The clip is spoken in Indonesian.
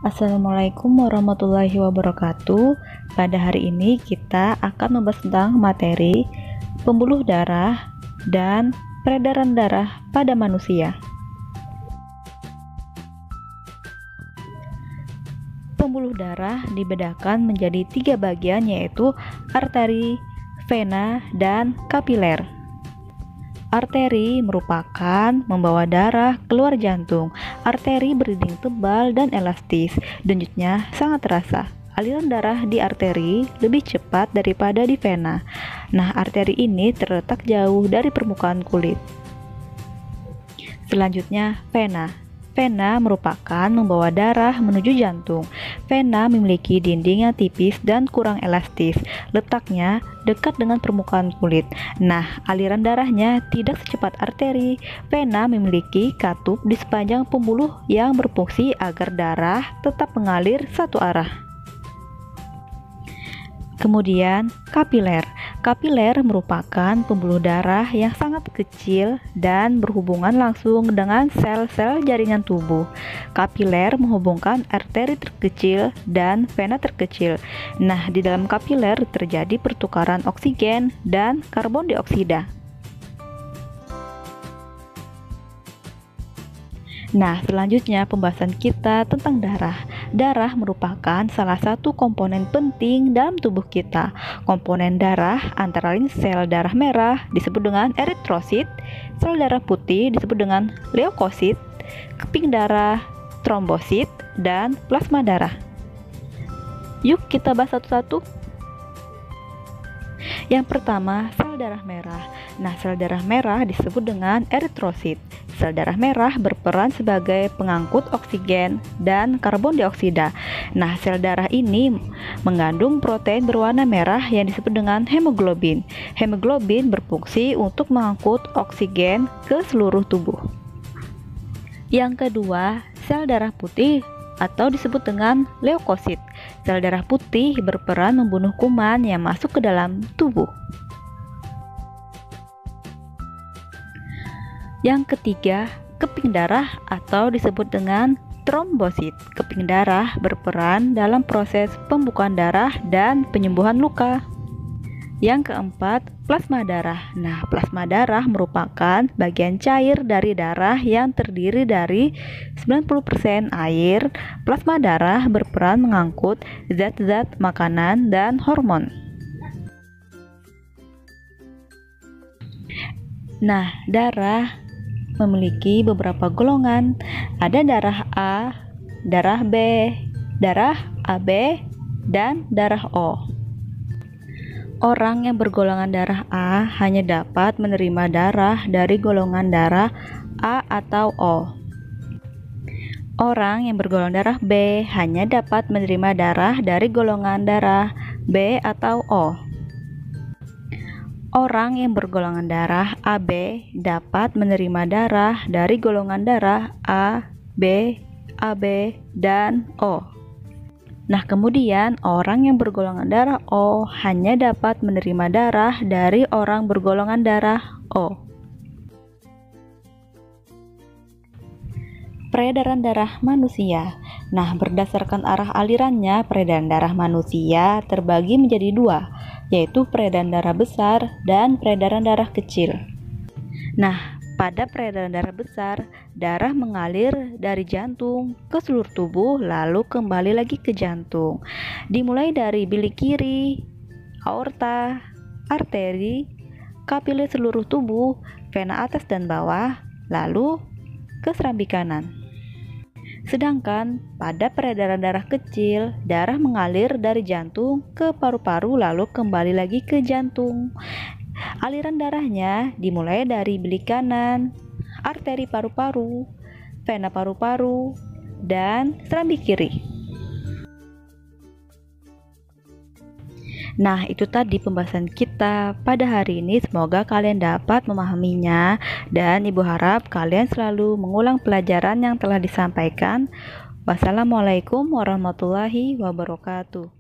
Assalamualaikum warahmatullahi wabarakatuh. Pada hari ini kita akan membahas tentang materi pembuluh darah dan peredaran darah pada manusia. Pembuluh darah dibedakan menjadi 3 bagian, yaitu arteri, vena, dan kapiler. Arteri merupakan membawa darah keluar jantung. Arteri berdinding tebal dan elastis, denyutnya sangat terasa. Aliran darah di arteri lebih cepat daripada di vena. Nah, arteri ini terletak jauh dari permukaan kulit. Selanjutnya, vena. Vena merupakan membawa darah menuju jantung. Vena memiliki dinding yang tipis dan kurang elastis. Letaknya dekat dengan permukaan kulit. Nah, aliran darahnya tidak secepat arteri. Vena memiliki katup di sepanjang pembuluh yang berfungsi agar darah tetap mengalir satu arah. Kemudian, kapiler. Kapiler merupakan pembuluh darah yang sangat kecil dan berhubungan langsung dengan sel-sel jaringan tubuh. Kapiler menghubungkan arteri terkecil dan vena terkecil. Nah, di dalam kapiler terjadi pertukaran oksigen dan karbon dioksida. Nah, selanjutnya pembahasan kita tentang darah. Darah merupakan salah satu komponen penting dalam tubuh kita. Komponen darah antara lain sel darah merah disebut dengan eritrosit, sel darah putih disebut dengan leukosit, keping darah, trombosit, dan plasma darah. Yuk kita bahas satu-satu. Yang pertama, sel darah merah. Nah, sel darah merah disebut dengan eritrosit. Sel darah merah berperan sebagai pengangkut oksigen dan karbon dioksida. Nah, sel darah ini mengandung protein berwarna merah yang disebut dengan hemoglobin. Hemoglobin berfungsi untuk mengangkut oksigen ke seluruh tubuh. Yang kedua, sel darah putih atau disebut dengan leukosit. Sel darah putih berperan membunuh kuman yang masuk ke dalam tubuh. Yang ketiga, keping darah atau disebut dengan trombosit. Keping darah berperan dalam proses pembukaan darah dan penyembuhan luka. Yang keempat, plasma darah. Nah, plasma darah merupakan bagian cair dari darah yang terdiri dari 90% air. Plasma darah berperan mengangkut zat-zat makanan dan hormon. Nah, darah memiliki beberapa golongan. Ada darah A, darah B, darah AB, dan darah O. Orang yang bergolongan darah A hanya dapat menerima darah dari golongan darah A atau O. Orang yang bergolongan darah B hanya dapat menerima darah dari golongan darah B atau O. Orang yang bergolongan darah AB dapat menerima darah dari golongan darah A, B, AB, dan O. Nah, kemudian orang yang bergolongan darah O hanya dapat menerima darah dari orang bergolongan darah O. Peredaran darah manusia. Nah, berdasarkan arah alirannya, peredaran darah manusia terbagi menjadi 2, yaitu peredaran darah besar dan peredaran darah kecil. Nah, pada peredaran darah besar, darah mengalir dari jantung ke seluruh tubuh lalu kembali lagi ke jantung. Dimulai dari bilik kiri, aorta, arteri, kapiler seluruh tubuh, vena atas dan bawah, lalu ke serambi kanan. Sedangkan pada peredaran darah kecil, darah mengalir dari jantung ke paru-paru lalu kembali lagi ke jantung. Aliran darahnya dimulai dari bilik kanan, arteri paru-paru, vena paru-paru, dan serambi kiri. Nah, itu tadi pembahasan kita pada hari ini. Semoga kalian dapat memahaminya dan Ibu harap kalian selalu mengulang pelajaran yang telah disampaikan. Wassalamualaikum warahmatullahi wabarakatuh.